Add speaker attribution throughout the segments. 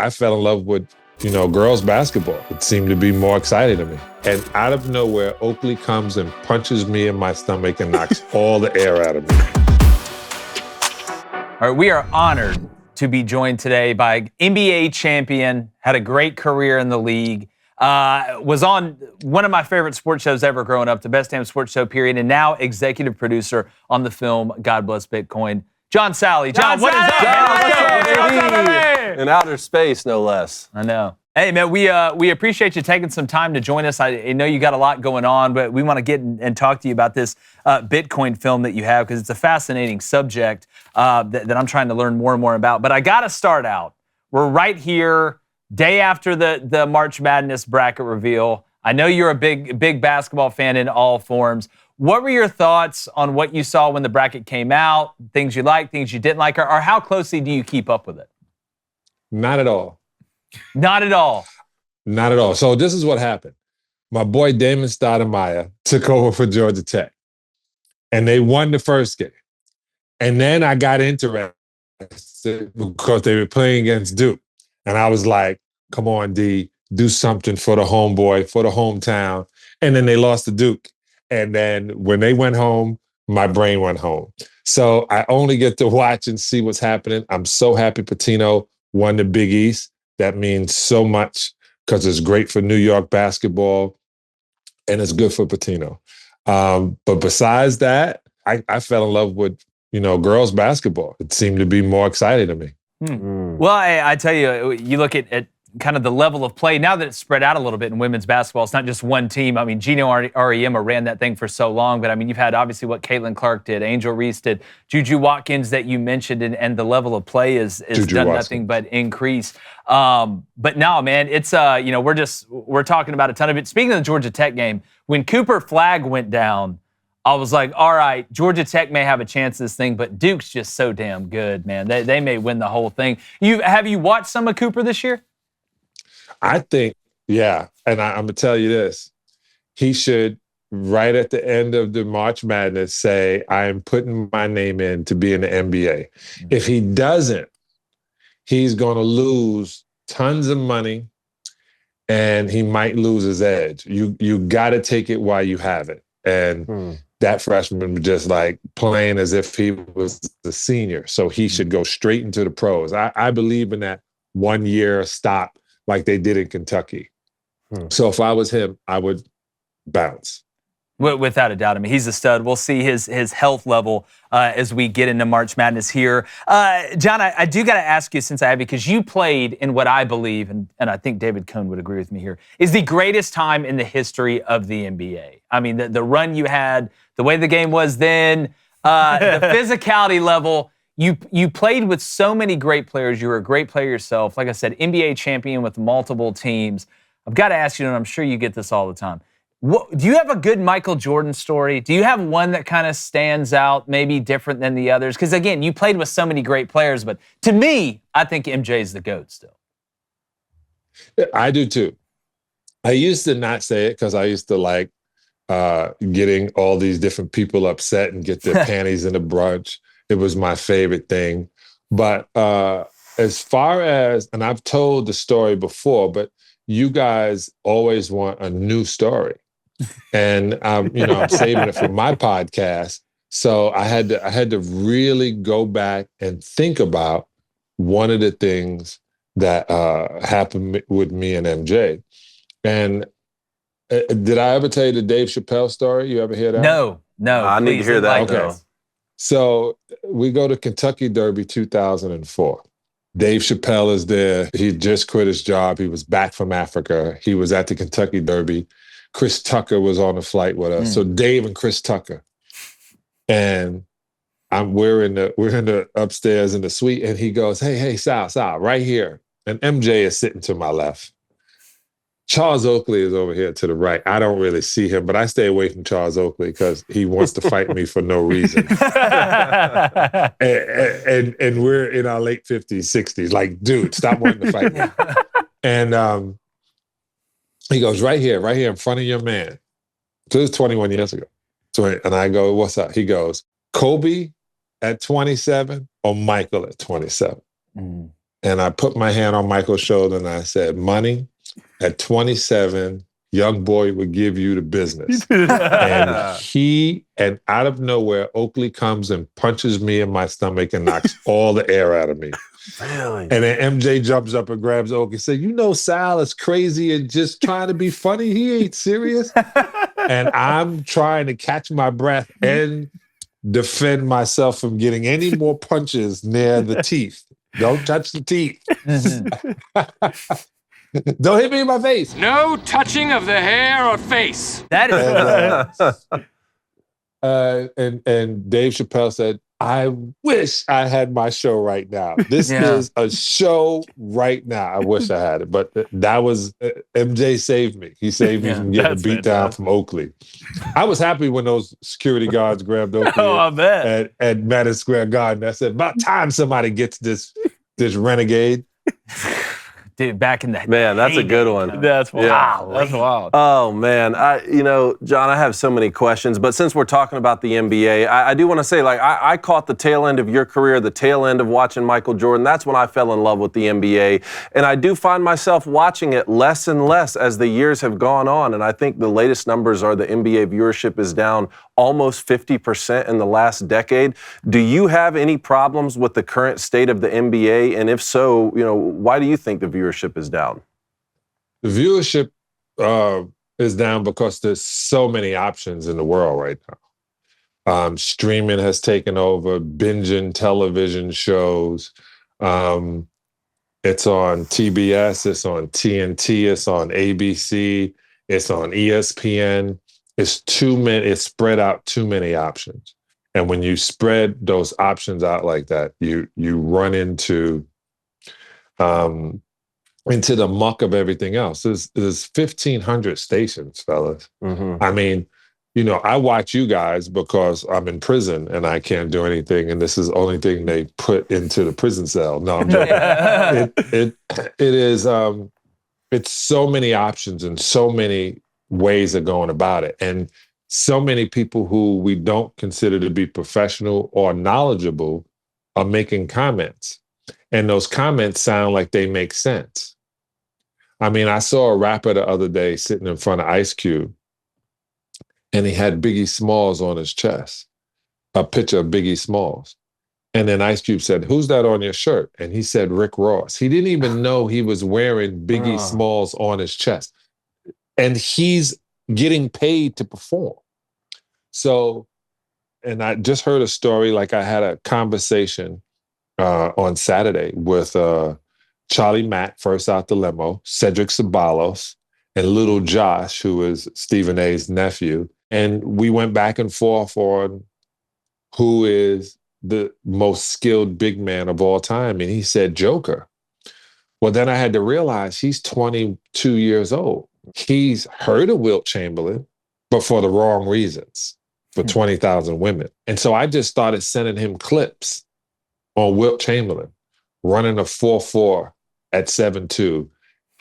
Speaker 1: I fell in love with, girls basketball. It seemed to be more exciting to me. And out of nowhere, Oakley comes and punches me in my stomach and knocks all the air out of me.
Speaker 2: All right, we are honored to be joined today by NBA champion, had a great career in the league, was on one of my favorite sports shows ever growing up, the Best Damn Sports Show, period, and now executive producer on the film God Bless Bitcoin. John Salley. John, what is up?
Speaker 3: In outer space, no less.
Speaker 2: I know. Hey, man, we appreciate you taking some time to join us. I know you got a lot going on, but we want to get and talk to you about this Bitcoin film that you have because it's a fascinating subject that I'm trying to learn more and more about. But I got to start out. We're right here, day after the March Madness bracket reveal. I know you're a big basketball fan in all forms. What were your thoughts on what you saw when the bracket came out, things you liked, things you didn't like, or how closely do you keep up with it?
Speaker 1: Not at all.
Speaker 2: Not at all.
Speaker 1: Not at all. So this is what happened. My boy Damon Stoudemire took over for Georgia Tech, and they won the first game. And then I got interested because they were playing against Duke. And I was like, come on, D, do something for the homeboy, for the hometown. And then they lost to Duke. And then when they went home, my brain went home. So I only get to watch and see what's happening. I'm so happy Pitino won the Big East. That means so much because it's great for New York basketball and it's good for Pitino. But besides that, I fell in love with, girls basketball. It seemed to be more exciting to me.
Speaker 2: Well, I tell you, you look at kind of the level of play, now that it's spread out a little bit in women's basketball, it's not just one team. I mean, Gino Auriemma ran that thing for so long, but I mean, you've had obviously what Caitlin Clark did, Angel Reese did, Juju Watkins that you mentioned, and the level of play is done nothing but increase. But no, man, it's, we're talking about a ton of it. Speaking of the Georgia Tech game, when Cooper Flagg went down, I was like, all right, Georgia Tech may have a chance in this thing, but Duke's just so damn good, man. They may win the whole thing. Have you watched some of Cooper this year?
Speaker 1: I think, yeah, and I'm going to tell you this. He should, right at the end of the March Madness, say, I am putting my name in to be in the NBA. Mm-hmm. If he doesn't, he's going to lose tons of money, and he might lose his edge. You got to take it while you have it. And that freshman was just like playing as if he was the senior. So he should go straight into the pros. I believe in that 1 year stop, like they did in Kentucky. So if I was him, I would bounce.
Speaker 2: Without a doubt. I mean, he's a stud. We'll see his health level as we get into March Madness here. John, I do got to ask you, since I have, because you played in what I believe, and I think David Cohn would agree with me here, is the greatest time in the history of the NBA. I mean, the run you had, the way the game was then, the physicality level. You played with so many great players. You were a great player yourself. Like I said, NBA champion with multiple teams. I've got to ask you, and I'm sure you get this all the time. Do you have a good Michael Jordan story? Do you have one that kind of stands out, maybe different than the others? Because, again, you played with so many great players, but to me, I think MJ's the GOAT still.
Speaker 1: I do, too. I used to not say it because I used to like getting all these different people upset and get their panties in a bunch. It was my favorite thing. But as far as, and I've told the story before, but you guys always want a new story. And I'm saving it for my podcast. So I had to really go back and think about one of the things that happened with me and MJ. And did I ever tell you the Dave Chappelle story? You ever hear that?
Speaker 2: No.
Speaker 3: I need to hear that.
Speaker 1: Okay. So we go to Kentucky Derby 2004. Dave Chappelle is there. He just quit his job. He was back from Africa. He was at the Kentucky Derby. Chris Tucker was on the flight with us. So Dave and Chris Tucker. And we're in the upstairs in the suite, and he goes, hey, Sal, right here. And MJ is sitting to my left. Charles Oakley is over here to the right. I don't really see him, but I stay away from Charles Oakley because he wants to fight me for no reason. and we're in our late 50s, 60s. Like, dude, stop wanting to fight me. And he goes, right here in front of your man. So this was 21 years ago. And I go, what's up? He goes, Kobe at 27 or Michael at 27? And I put my hand on Michael's shoulder and I said, Money, at 27, young boy would give you the business. And out of nowhere, Oakley comes and punches me in my stomach and knocks all the air out of me.
Speaker 3: Really?
Speaker 1: And then MJ jumps up and grabs Oakley and says, Sal is crazy and just trying to be funny. He ain't serious. And I'm trying to catch my breath and defend myself from getting any more punches near the teeth. Don't touch the teeth. Don't hit me in my face.
Speaker 4: No touching of the hair or face.
Speaker 2: That is.
Speaker 1: And Dave Chappelle said, I wish I had my show right now. This is a show right now. I wish I had it. But that was, MJ saved me. He saved me from getting beat down from Oakley. I was happy when those security guards grabbed Oakley at Madison Square Garden. I said, about time somebody gets this renegade.
Speaker 2: Dude, back in the
Speaker 3: Man, that's a good one.
Speaker 2: That's wild.
Speaker 3: Yeah.
Speaker 2: That's wild.
Speaker 3: Oh, man. John, I have so many questions, but since we're talking about the NBA, I do want to say, I caught the tail end of your career, the tail end of watching Michael Jordan. That's when I fell in love with the NBA. And I do find myself watching it less and less as the years have gone on. And I think the latest numbers are the NBA viewership is down almost 50% in the last decade. Do you have any problems with the current state of the NBA? And if so, why do you think the viewership is down?
Speaker 1: The viewership is down because there's so many options in the world right now. Streaming has taken over, binging television shows. It's on TBS, it's on TNT, it's on ABC, it's on ESPN. It's spread out too many options. And when you spread those options out like that, you run into the muck of everything else. There's 1,500 stations, fellas.
Speaker 3: Mm-hmm.
Speaker 1: I mean, I watch you guys because I'm in prison and I can't do anything, and this is the only thing they put into the prison cell. No, I'm joking. It's so many options and so many ways of going about it. And so many people who we don't consider to be professional or knowledgeable are making comments. And those comments sound like they make sense. I mean, I saw a rapper the other day sitting in front of Ice Cube, and he had Biggie Smalls on his chest, a picture of Biggie Smalls. And then Ice Cube said, "Who's that on your shirt?" And he said, "Rick Ross." He didn't even know he was wearing Biggie Smalls on his chest. And he's getting paid to perform. So, and I just heard a story, I had a conversation on Saturday with Charlie Mack, first out the limo, Cedric Ceballos, and little Josh, who is Stephen A's nephew. And we went back and forth on who is the most skilled big man of all time. And he said Joker. Well, then I had to realize he's 22 years old. He's heard of Wilt Chamberlain, but for the wrong reasons, for 20,000 women. And so I just started sending him clips on Wilt Chamberlain, running a 4.4 at 7.2,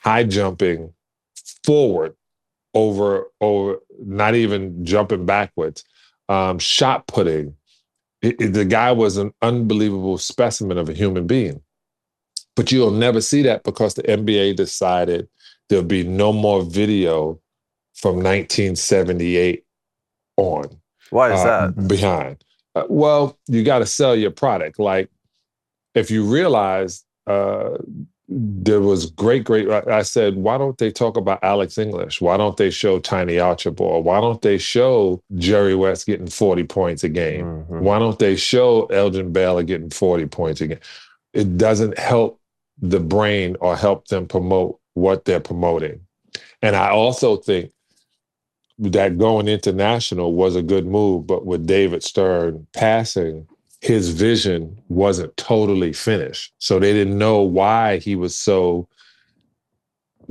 Speaker 1: high jumping forward over, not even jumping backwards, shot putting. The guy was an unbelievable specimen of a human being. But you'll never see that because the NBA decided there'll be no more video from 1978 on.
Speaker 3: Why is that?
Speaker 1: Behind. Well, you got to sell your product. If you realize there was great, I said, why don't they talk about Alex English? Why don't they show Tiny Archibald? Why don't they show Jerry West getting 40 points a game? Mm-hmm. Why don't they show Elgin Baylor getting 40 points a game? It doesn't help the brain or help them promote what they're promoting. And I also think that going international was a good move, but with David Stern passing, his vision wasn't totally finished. So they didn't know why he was so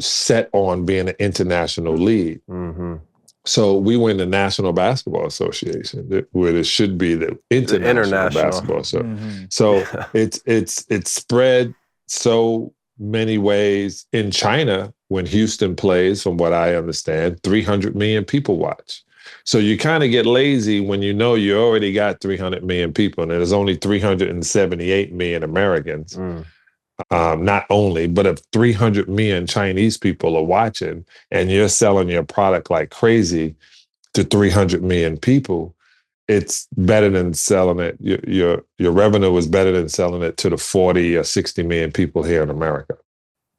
Speaker 1: set on being an international league. Mm-hmm. So we were in the National Basketball Association, where it should be the International Basketball Association. Mm-hmm. So it's spread so many ways. In China, when Houston plays, from what I understand, 300 million people watch. So you kind of get lazy when you know you already got 300 million people and there's only 378 million Americans. not only, but if 300 million Chinese people are watching and you're selling your product like crazy to 300 million people, it's better than selling it. Your revenue is better than selling it to the 40 or 60 million people here in America.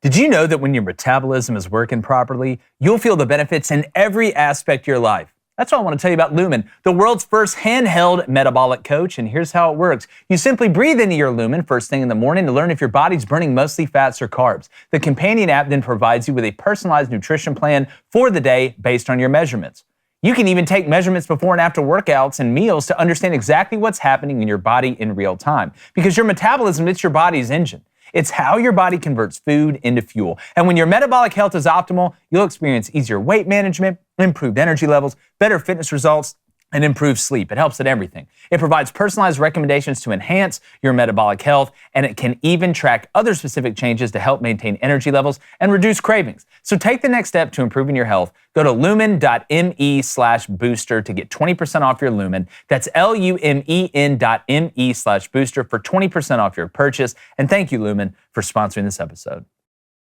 Speaker 2: Did you know that when your metabolism is working properly, you'll feel the benefits in every aspect of your life? That's why I want to tell you about Lumen, the world's first handheld metabolic coach, and here's how it works. You simply breathe into your Lumen first thing in the morning to learn if your body's burning mostly fats or carbs. The companion app then provides you with a personalized nutrition plan for the day based on your measurements. You can even take measurements before and after workouts and meals to understand exactly what's happening in your body in real time. Because your metabolism, it's your body's engine. It's how your body converts food into fuel. And when your metabolic health is optimal, you'll experience easier weight management, improved energy levels, better fitness results, and improved sleep. It helps at everything. It provides personalized recommendations to enhance your metabolic health, and it can even track other specific changes to help maintain energy levels and reduce cravings. So take the next step to improving your health. Go to lumen.me/booster to get 20% off your Lumen. That's lumen.me/booster for 20% off your purchase. And thank you, Lumen, for sponsoring this episode.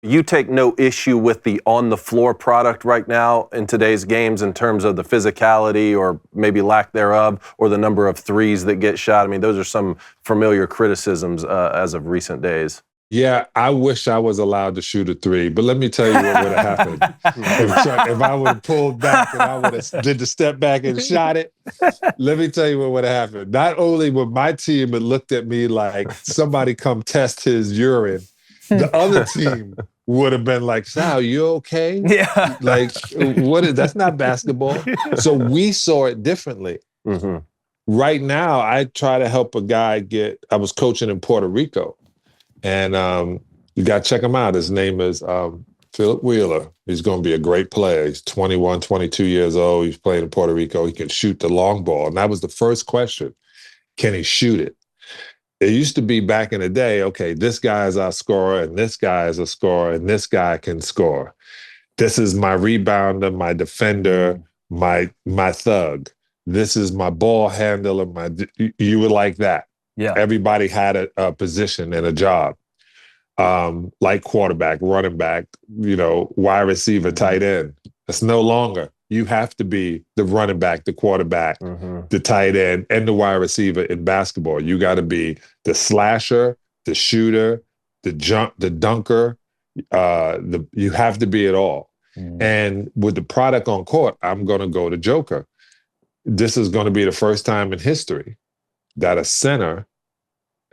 Speaker 3: You take no issue with the on-the-floor product right now in today's games in terms of the physicality or maybe lack thereof, or the number of threes that get shot. I mean, those are some familiar criticisms as of recent days.
Speaker 1: Yeah, I wish I was allowed to shoot a three, but let me tell you what would have happened. If I would have pulled back and I would have did the step back and shot it, let me tell you what would have happened. Not only would my team have looked at me like somebody come test his urine, the other team would have been like, Sal, you okay?
Speaker 2: Yeah.
Speaker 1: Like, that's not basketball. So we saw it differently.
Speaker 3: Mm-hmm.
Speaker 1: Right now, I try to help a guy I was coaching in Puerto Rico, and you got to check him out. His name is Philip Wheeler. He's going to be a great player. He's 21, 22 years old. He's playing in Puerto Rico. He can shoot the long ball. And that was the first question. Can he shoot it? It used to be back in the day, okay, this guy is our scorer, and this guy is a scorer, and this guy can score. This is my rebounder, my defender, my thug. This is my ball handler. You were like that.
Speaker 2: Yeah.
Speaker 1: Everybody had a position and a job, like quarterback, running back, wide receiver, tight end. It's no longer. You have to be the running back, the quarterback, the tight end, and the wide receiver in basketball. You got to be the slasher, the shooter, the dunker. You have to be it all. And with the product on court, I'm going to go to Joker. This is going to be the first time in history that a center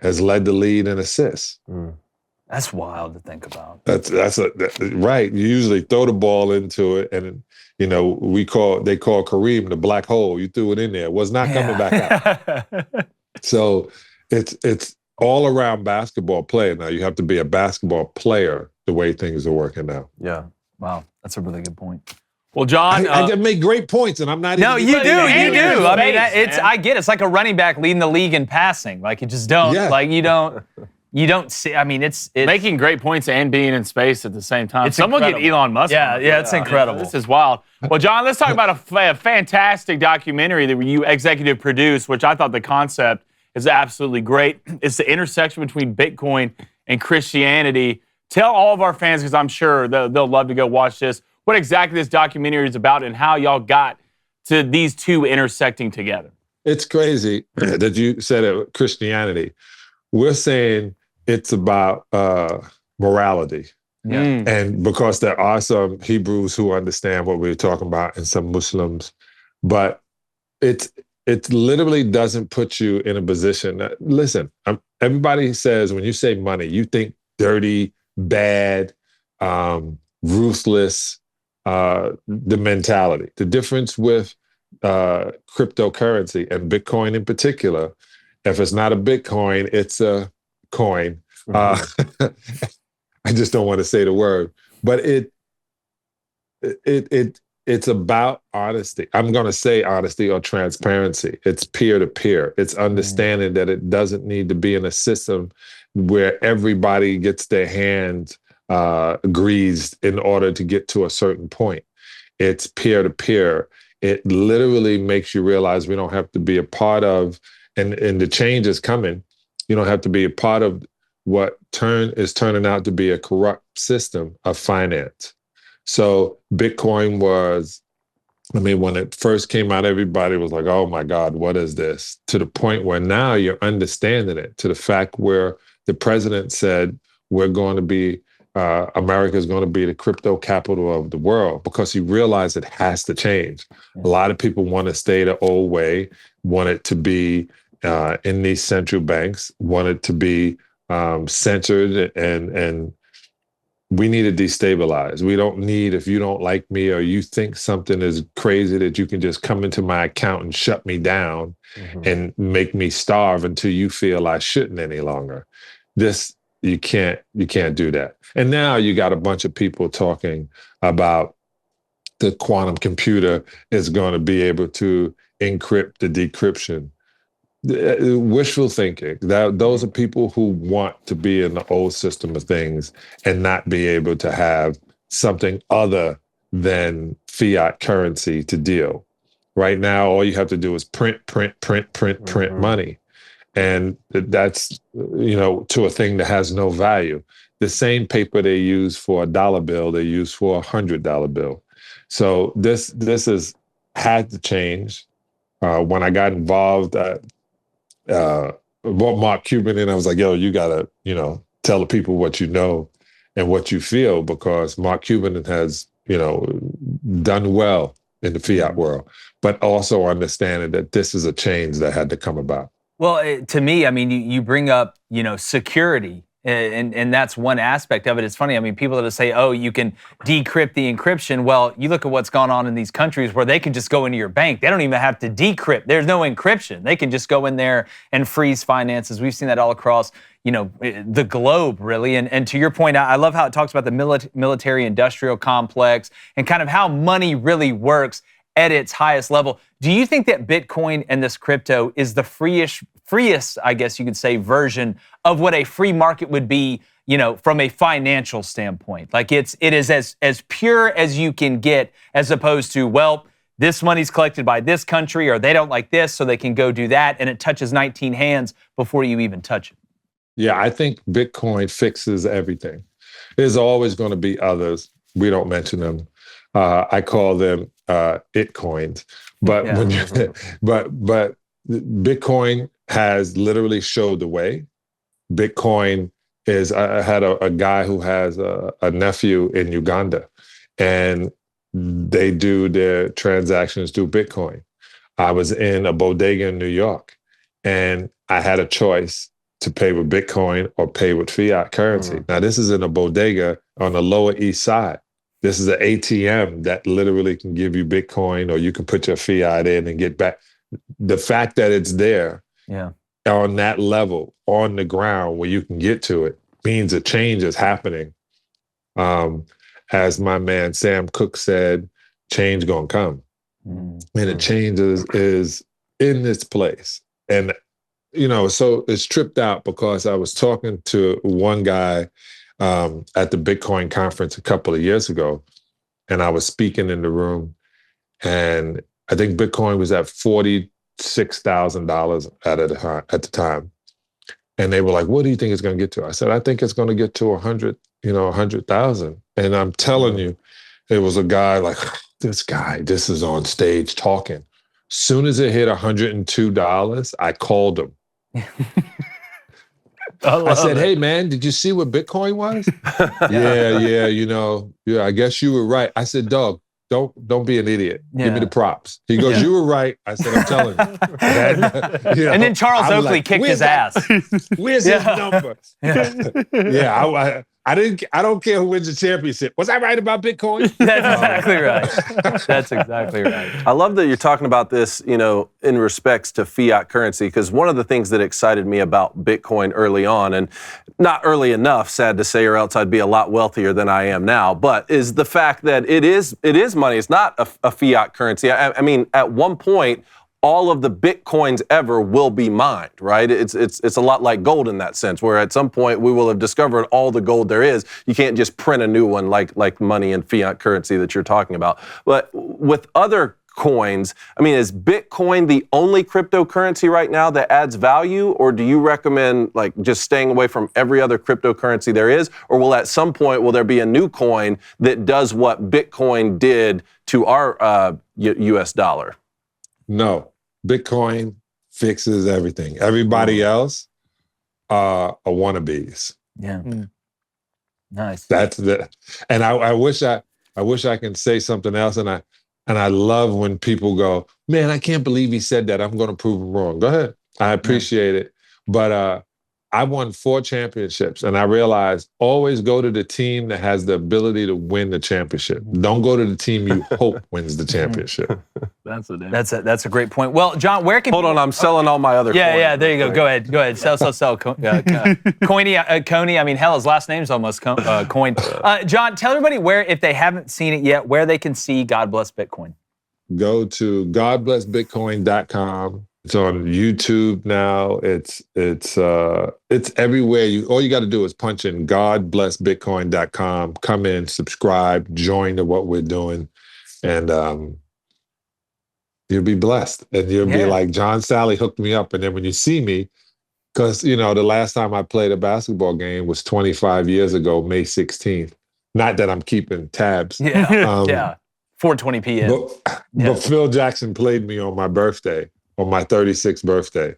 Speaker 1: has led the lead in assists.
Speaker 2: That's wild to think about.
Speaker 1: That's right. You usually throw the ball into it, and they call Kareem the black hole. You threw it in there; it was not coming back out. So it's all around basketball play now. You have to be a basketball player the way things are working now.
Speaker 3: Yeah.
Speaker 2: Wow, that's a really good point.
Speaker 4: Well, John,
Speaker 1: I make great points, and I'm not.
Speaker 2: No, you do. I mean,
Speaker 4: Space,
Speaker 2: I get it. It's like a running back leading the league in passing. Like, you just don't.
Speaker 1: Yeah.
Speaker 2: Like, you don't see. I mean, it's
Speaker 4: making great points and being in space at the same time.
Speaker 2: It's
Speaker 4: Someone
Speaker 2: incredible.
Speaker 4: get Elon Musk.
Speaker 2: Yeah, it's incredible.
Speaker 4: This is wild. Well, John, let's talk about a fantastic documentary that you executive produced, which I thought the concept is absolutely great. It's the intersection between Bitcoin and Christianity. Tell all of our fans, because I'm sure they'll love to go watch this, what exactly this documentary is about and how y'all got to these two intersecting together.
Speaker 1: It's crazy that you said it, Christianity. We're saying it's about morality.
Speaker 2: Yeah.
Speaker 1: And because there are some Hebrews who understand what we're talking about and some Muslims, but it literally doesn't put you in a position that, listen, everybody says when you say money, you think dirty, bad, ruthless, the mentality. The difference with cryptocurrency and Bitcoin in particular, if it's not a Bitcoin, it's a coin. I just don't want to say the word, but it's about honesty. I'm going to say honesty or transparency. It's peer to peer. It's understanding that it doesn't need to be in a system where everybody gets their hands greased in order to get to a certain point. It's peer to peer. It literally makes you realize we don't have to be a part of, and the change is coming. You don't have to be a part of what is turning out to be a corrupt system of finance. So Bitcoin was, when it first came out, everybody was like, oh my God, what is this? To the point where now you're understanding it, to the fact where the president said, we're going to be, America is going to be the crypto capital of the world, because he realized it has to change. A lot of people want to stay the old way, want it to be in these central banks, want it to be centered, and we need to destabilize. We don't need, if you don't like me or you think something is crazy, that you can just come into my account and shut me down and make me starve until you feel I shouldn't any longer. This, you can't do that. And now you got a bunch of people talking about the quantum computer is going to be able to encrypt the decryption. Wishful thinking. Those are people who want to be in the old system of things and not be able to have something other than fiat currency to deal. Right now, all you have to do is print money. And that's, to a thing that has no value. The same paper they use for $1 bill, they use for $100 bill. So this has had to change. When I got involved, brought Mark Cuban in, I was like, yo, you gotta, tell the people what you know and what you feel, because Mark Cuban has, done well in the fiat world, but also understanding that this is a change that had to come about.
Speaker 2: Well, to me, you bring up, security, and that's one aspect of it. It's funny. People that say, oh, you can decrypt the encryption. Well, you look at what's gone on in these countries where they can just go into your bank. They don't even have to decrypt. There's no encryption. They can just go in there and freeze finances. We've seen that all across, the globe, really. And to your point, I love how it talks about the military-industrial complex and kind of how money really works at its highest level. Do you think that Bitcoin and this crypto is the freest, I guess you could say, version of what a free market would be, from a financial standpoint? Like it is as pure as you can get, as opposed to, well, this money's collected by this country, or they don't like this, so they can go do that, and it touches 19 hands before you even touch it.
Speaker 1: Yeah, I think Bitcoin fixes everything. There's always going to be others. We don't mention them. I call them it coins, but but Bitcoin has literally showed the way. Bitcoin is. I had a guy who has a nephew in Uganda, and they do their transactions through Bitcoin. I was in a bodega in New York, and I had a choice to pay with Bitcoin or pay with fiat currency. Now, this is in a bodega on the Lower East Side. This is an ATM that literally can give you Bitcoin, or you can put your fiat in and get back. The fact that it's there on that level, on the ground where you can get to it, means a change is happening. As my man Sam Cooke said, change gonna come. And the change is in this place. And, so it's tripped out, because I was talking to one guy at the Bitcoin conference a couple of years ago, and I was speaking in the room, and I think Bitcoin was at $46,000 at the time. And they were like, what do you think it's going to get to? I said, I think it's going to get to 100,000. And I'm telling you, it was a guy like, this is on stage talking. Soon as it hit $102, I called him. I said, hey, man, did you see what Bitcoin was? yeah, I guess you were right. I said, dog, don't be an idiot. Give me the props. He goes, you were right. I said, I'm telling you.
Speaker 2: And then Charles Oakley kicked his ass.
Speaker 1: Where's his number? I don't care who wins the championship. Was I right about Bitcoin?
Speaker 2: That's exactly right. That's exactly right.
Speaker 3: I love that you're talking about this, in respects to fiat currency, because one of the things that excited me about Bitcoin early on, and not early enough, sad to say, or else I'd be a lot wealthier than I am now, but is the fact that it is money. It's not a fiat currency. I mean, at one point, all of the Bitcoins ever will be mined, right? It's a lot like gold in that sense, where at some point we will have discovered all the gold there is. You can't just print a new one like money and fiat currency that you're talking about. But with other coins. I mean, is Bitcoin the only cryptocurrency right now that adds value, or do you recommend like just staying away from every other cryptocurrency there is, or will at some point will there be a new coin that does what Bitcoin did to our U.S. dollar?
Speaker 1: No, Bitcoin fixes everything. Everybody else are wannabes.
Speaker 2: Yeah. Nice.
Speaker 1: That's the, and I wish I can say something else. And I love when people go, man, I can't believe he said that. I'm going to prove him wrong. Go ahead. I appreciate it. But I won 4 championships, and I realized always go to the team that has the ability to win the championship. Don't go to the team you hope wins the championship.
Speaker 2: That's a great point. Well, John, where can
Speaker 3: Hold on, I'm selling all my other coins.
Speaker 2: Yeah, there you go. Go ahead. Sell. Coney, I mean, hell, his last name's almost Coin. John, tell everybody where, if they haven't seen it yet, where they can see God Bless Bitcoin.
Speaker 1: Go to godblessbitcoin.com. It's on YouTube now. It's everywhere. All you got to do is punch in godblessbitcoin.com. Come in, subscribe, join to what we're doing, and you'll be blessed. And you'll be like, John Salley hooked me up. And then when you see me, because the last time I played a basketball game was 25 years ago, May 16th. Not that I'm keeping tabs.
Speaker 2: Yeah. 4:20 p.m.
Speaker 1: But Phil Jackson played me on my birthday. On my 36th birthday.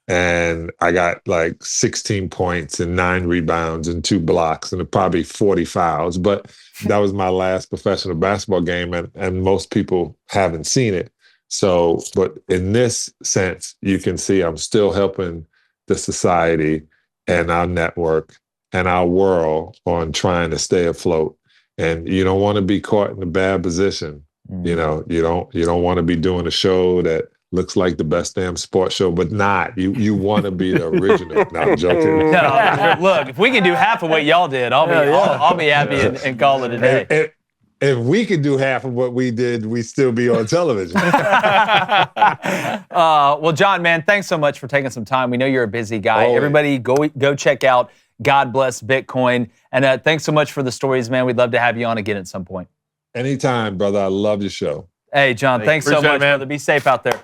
Speaker 1: And I got like 16 points and 9 rebounds and 2 blocks and probably 40 fouls. But that was my last professional basketball game, and most people haven't seen it. So, but in this sense, you can see I'm still helping the society and our network and our world on trying to stay afloat. And you don't want to be caught in a bad position. You don't want to be doing a show that looks like the best damn sports show, but not. You want to be the original. No, I'm joking.
Speaker 2: No, look, if we can do half of what y'all did, I'll be happy and call it a day.
Speaker 1: If we could do half of what we did, we'd still be on television.
Speaker 2: Well, John, man, thanks so much for taking some time. We know you're a busy guy.
Speaker 1: Always.
Speaker 2: Everybody, go check out God Bless Bitcoin. And thanks so much for the stories, man. We'd love to have you on again at some point.
Speaker 1: Anytime, brother. I love your show.
Speaker 2: Hey, John, thanks so much, brother. Be safe out there.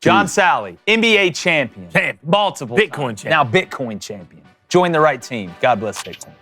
Speaker 2: John Salley, NBA champion. Multiple
Speaker 4: Bitcoin champion.
Speaker 2: Now Bitcoin champion. Join the right team. God bless Bitcoin.